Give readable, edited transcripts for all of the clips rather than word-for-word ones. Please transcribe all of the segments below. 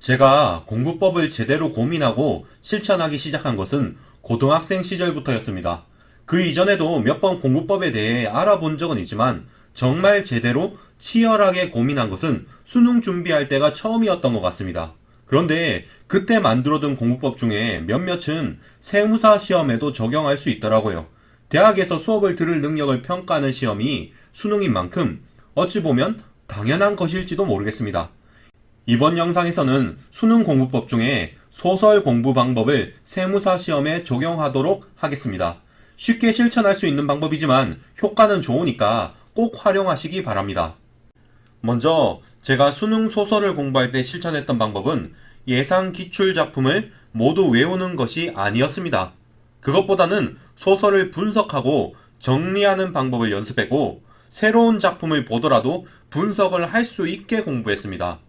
제가 공부법을 제대로 고민하고 실천하기 시작한 것은 고등학생 시절부터였습니다. 그 이전에도 몇 번 공부법에 대해 알아본 적은 있지만 정말 제대로 치열하게 고민한 것은 수능 준비할 때가 처음이었던 것 같습니다. 그런데 그때 만들어둔 공부법 중에 몇몇은 세무사 시험에도 적용할 수 있더라고요. 대학에서 수업을 들을 능력을 평가하는 시험이 수능인 만큼 어찌 보면 당연한 것일지도 모르겠습니다. 이번 영상에서는 수능 공부법 중에 소설 공부 방법을 세무사 시험에 적용하도록 하겠습니다. 쉽게 실천할 수 있는 방법이지만 효과는 좋으니까 꼭 활용하시기 바랍니다. 먼저 제가 수능 소설을 공부할 때 실천했던 방법은 예상 기출 작품을 모두 외우는 것이 아니었습니다. 그것보다는 소설을 분석하고 정리하는 방법을 연습했고 새로운 작품을 보더라도 분석을 할 수 있게 공부했습니다.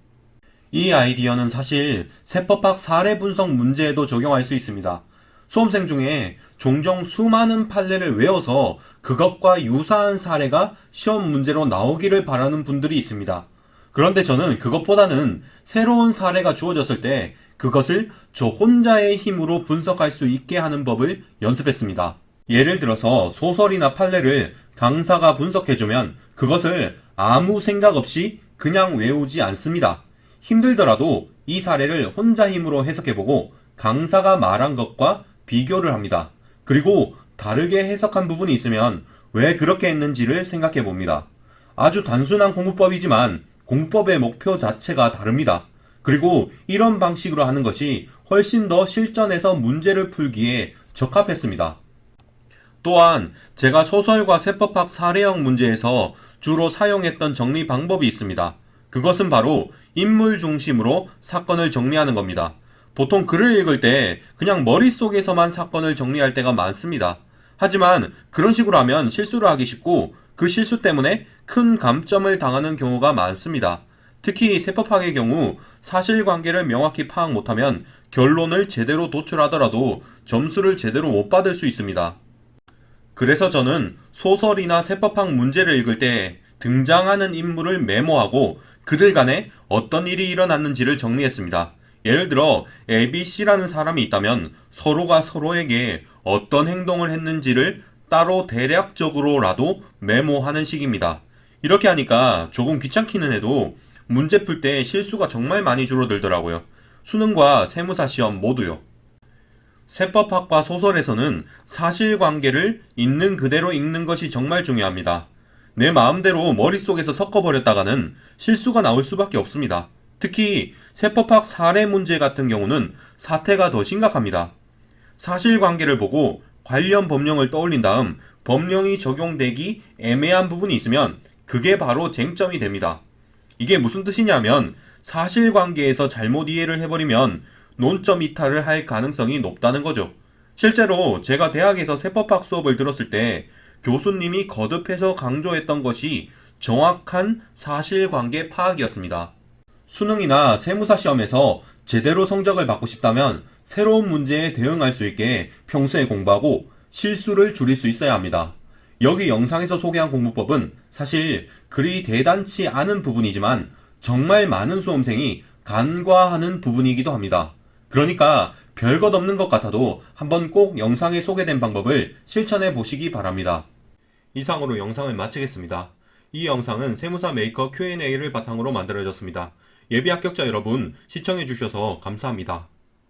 이 아이디어는 사실 세법학 사례 분석 문제에도 적용할 수 있습니다. 수험생 중에 종종 수많은 판례를 외워서 그것과 유사한 사례가 시험 문제로 나오기를 바라는 분들이 있습니다. 그런데 저는 그것보다는 새로운 사례가 주어졌을 때 그것을 저 혼자의 힘으로 분석할 수 있게 하는 법을 연습했습니다. 예를 들어서 소설이나 판례를 강사가 분석해주면 그것을 아무 생각 없이 그냥 외우지 않습니다. 힘들더라도 이 사례를 혼자 힘으로 해석해보고 강사가 말한 것과 비교를 합니다. 그리고 다르게 해석한 부분이 있으면 왜 그렇게 했는지를 생각해봅니다. 아주 단순한 공부법이지만 공부법의 목표 자체가 다릅니다. 그리고 이런 방식으로 하는 것이 훨씬 더 실전에서 문제를 풀기에 적합했습니다. 또한 제가 소설과 세법학 사례형 문제에서 주로 사용했던 정리 방법이 있습니다. 그것은 바로 인물 중심으로 사건을 정리하는 겁니다. 보통 글을 읽을 때 그냥 머릿속에서만 사건을 정리할 때가 많습니다. 하지만 그런 식으로 하면 실수를 하기 쉽고 그 실수 때문에 큰 감점을 당하는 경우가 많습니다. 특히 세법학의 경우 사실관계를 명확히 파악 못하면 결론을 제대로 도출하더라도 점수를 제대로 못 받을 수 있습니다. 그래서 저는 소설이나 세법학 문제를 읽을 때 등장하는 인물을 메모하고 그들 간에 어떤 일이 일어났는지를 정리했습니다. 예를 들어 ABC라는 사람이 있다면 서로가 서로에게 어떤 행동을 했는지를 따로 대략적으로라도 메모하는 식입니다. 이렇게 하니까 조금 귀찮기는 해도 문제 풀 때 실수가 정말 많이 줄어들더라고요. 수능과 세무사 시험 모두요. 세법학과 소설에서는 사실관계를 있는 그대로 읽는 것이 정말 중요합니다. 내 마음대로 머릿속에서 섞어버렸다가는 실수가 나올 수밖에 없습니다. 특히 세법학 사례 문제 같은 경우는 사태가 더 심각합니다. 사실관계를 보고 관련 법령을 떠올린 다음 법령이 적용되기 애매한 부분이 있으면 그게 바로 쟁점이 됩니다. 이게 무슨 뜻이냐면 사실관계에서 잘못 이해를 해버리면 논점 이탈을 할 가능성이 높다는 거죠. 실제로 제가 대학에서 세법학 수업을 들었을 때 교수님이 거듭해서 강조했던 것이 정확한 사실관계 파악이었습니다. 수능이나 세무사 시험에서 제대로 성적을 받고 싶다면 새로운 문제에 대응할 수 있게 평소에 공부하고 실수를 줄일 수 있어야 합니다. 여기 영상에서 소개한 공부법은 사실 그리 대단치 않은 부분이지만 정말 많은 수험생이 간과하는 부분이기도 합니다. 그러니까 별것 없는 것 같아도 한번 꼭 영상에 소개된 방법을 실천해 보시기 바랍니다. 이상으로 영상을 마치겠습니다. 이 영상은 세무사 메이커 Q&A를 바탕으로 만들어졌습니다. 예비 합격자 여러분 시청해 주셔서 감사합니다.